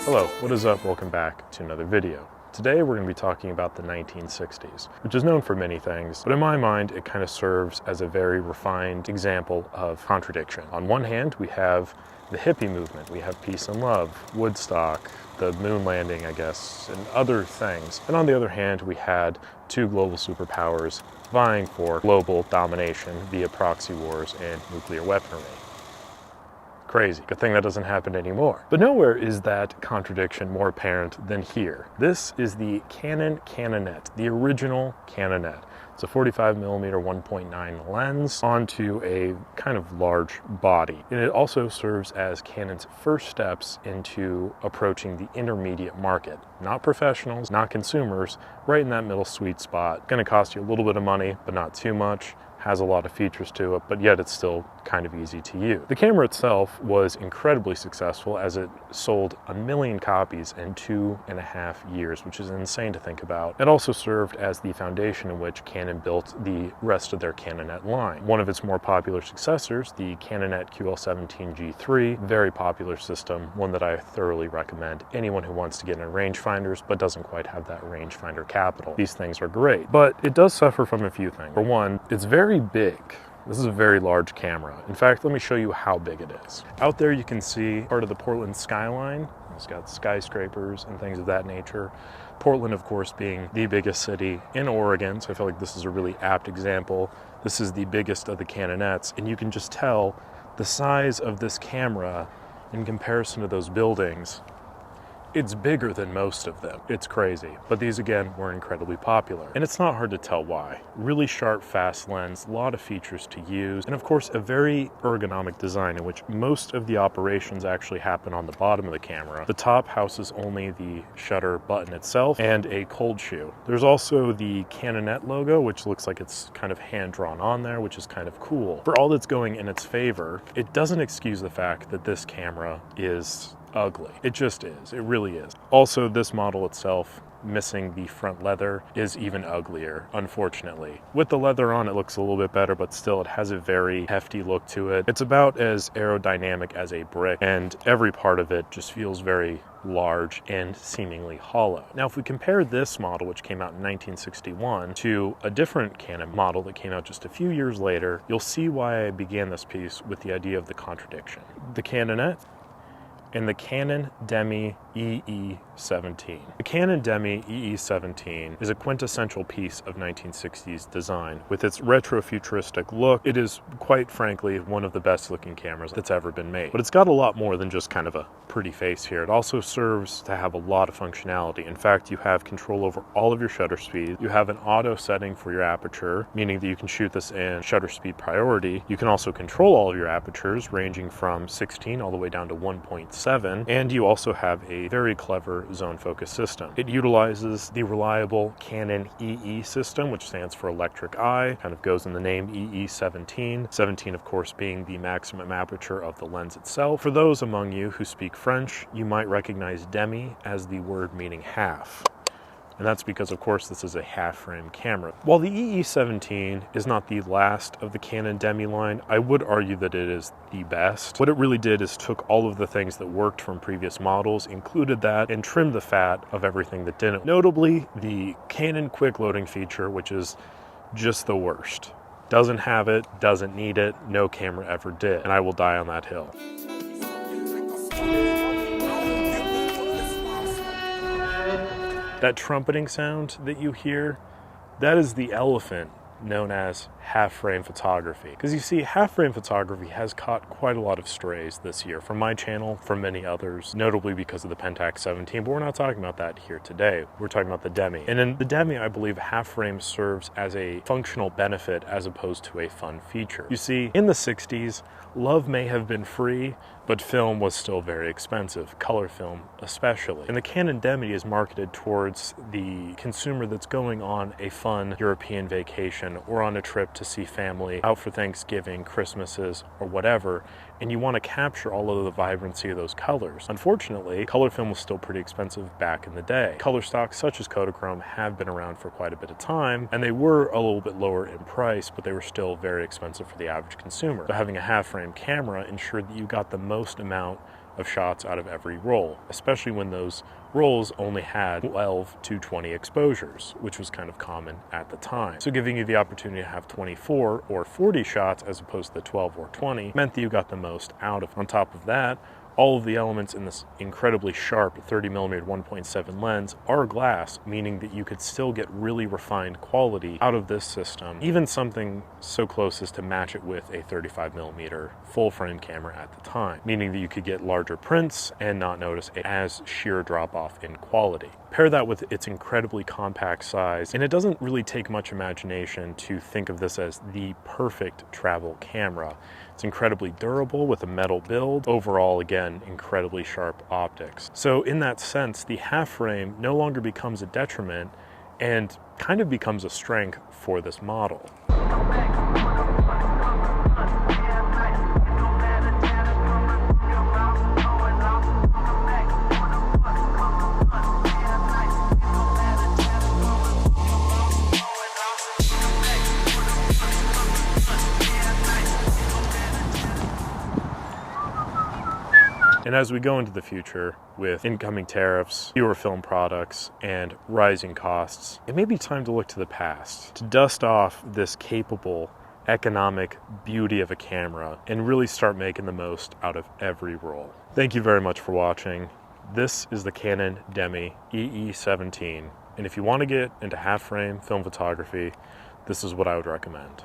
Hello, what is up? Welcome back to another video. Today we're going to be talking about the 1960s, which is known for many things, but in my mind it kind of serves as a very refined example of contradiction. On one hand, we have the hippie movement, we have peace and love, Woodstock, the moon landing, I guess, and other things. And on the other hand, we had two global superpowers vying for global domination via proxy wars and nuclear weaponry. Crazy. Good thing that doesn't happen anymore. But nowhere is that contradiction more apparent than here. This is the Canon Canonet, the original Canonet. It's a 45mm 1.9 lens onto a kind of large body. And it also serves as Canon's first steps into approaching the intermediate market. Not professionals, not consumers, right in that middle sweet spot. Gonna cost you a little bit of money, but not too much. Has a lot of features to it, but yet it's still kind of easy to use. The camera itself was incredibly successful as it sold 1 million copies in 2.5 years, which is insane to think about. It also served as the foundation in which Canon built the rest of their Canonet line. One of its more popular successors, the Canonet QL17 G3, very popular system, one that I thoroughly recommend anyone who wants to get into rangefinders but doesn't quite have that rangefinder capital. These things are great, but it does suffer from a few things. For one, it's very big. This is a very large camera. In fact, let me show you how big it is. Out there you can see part of the Portland skyline. It's got skyscrapers and things of that nature. Portland, of course, being the biggest city in Oregon, so I feel like this is a really apt example. This is the biggest of the Canonets, and you can just tell the size of this camera in comparison to those buildings. It's bigger than most of them. It's crazy. But these, again, were incredibly popular. And it's not hard to tell why. Really sharp, fast lens, a lot of features to use, and of course, a very ergonomic design in which most of the operations actually happen on the bottom of the camera. The top houses only the shutter button itself and a cold shoe. There's also the Canonet logo, which looks like it's kind of hand-drawn on there, which is kind of cool. For all that's going in its favor, it doesn't excuse the fact that this camera is ugly. It just is. It really is. Also, this model itself, missing the front leather, is even uglier, unfortunately. With the leather on, it looks a little bit better, but still it has a very hefty look to it. It's about as aerodynamic as a brick, and every part of it just feels very large and seemingly hollow. Now, if we compare this model, which came out in 1961, to a different Canon model that came out just a few years later, you'll see why I began this piece with the idea of the contradiction. The Canonet and the Canon Demi EE17. The Canon Demi EE17 is a quintessential piece of 1960s design. With its retro-futuristic look, it is, quite frankly, one of the best looking cameras that's ever been made. But it's got a lot more than just kind of a pretty face here. It also serves to have a lot of functionality. In fact, you have control over all of your shutter speed. You have an auto setting for your aperture, meaning that you can shoot this in shutter speed priority. You can also control all of your apertures, ranging from 16 all the way down to 1.7, and you also have a very clever zone focus system. It utilizes the reliable Canon EE system, which stands for electric eye, kind of goes in the name EE17. 17, of course, being the maximum aperture of the lens itself. For those among you who speak French, you might recognize demi as the word meaning half. And that's because, of course, this is a half-frame camera. While the EE17 is not the last of the Canon Demi line, I would argue that it is the best. What it really did is took all of the things that worked from previous models, included that, and trimmed the fat of everything that didn't. Notably, the Canon quick loading feature, which is just the worst. Doesn't have it, doesn't need it, no camera ever did, and I will die on that hill. That trumpeting sound that you hear, that is the elephant known as half-frame photography. Because you see, half-frame photography has caught quite a lot of strays this year from my channel, from many others, notably because of the Pentax 17, but we're not talking about that here today. We're talking about the Demi. And in the Demi, I believe half-frame serves as a functional benefit as opposed to a fun feature. You see, in the 60s, love may have been free, but film was still very expensive, color film especially. And the Canon Demi is marketed towards the consumer that's going on a fun European vacation or on a trip to see family, out for Thanksgiving, Christmases, or whatever, and you want to capture all of the vibrancy of those colors. Unfortunately, color film was still pretty expensive back in the day. Color stocks such as Kodachrome have been around for quite a bit of time, and they were a little bit lower in price, but they were still very expensive for the average consumer. So having a half-frame camera ensured that you got the most amount of shots out of every roll, especially when those rolls only had 12 to 20 exposures, which was kind of common at the time. So giving you the opportunity to have 24 or 40 shots as opposed to the 12 or 20 meant that you got the most out of it. On top of that, all of the elements in this incredibly sharp 30mm 1.7 lens are glass, meaning that you could still get really refined quality out of this system, even something so close as to match it with a 35mm full-frame camera at the time, meaning that you could get larger prints and not notice a as sheer drop-off in quality. Pair that with its incredibly compact size, and it doesn't really take much imagination to think of this as the perfect travel camera. It's incredibly durable with a metal build. Overall, again, incredibly sharp optics. So in that sense, the half frame no longer becomes a detriment and kind of becomes a strength for this model. And as we go into the future with incoming tariffs, fewer film products, and rising costs, it may be time to look to the past, to dust off this capable economic beauty of a camera and really start making the most out of every roll. Thank you very much for watching. This is the Canon Demi EE17, and if you want to get into half-frame film photography, this is what I would recommend.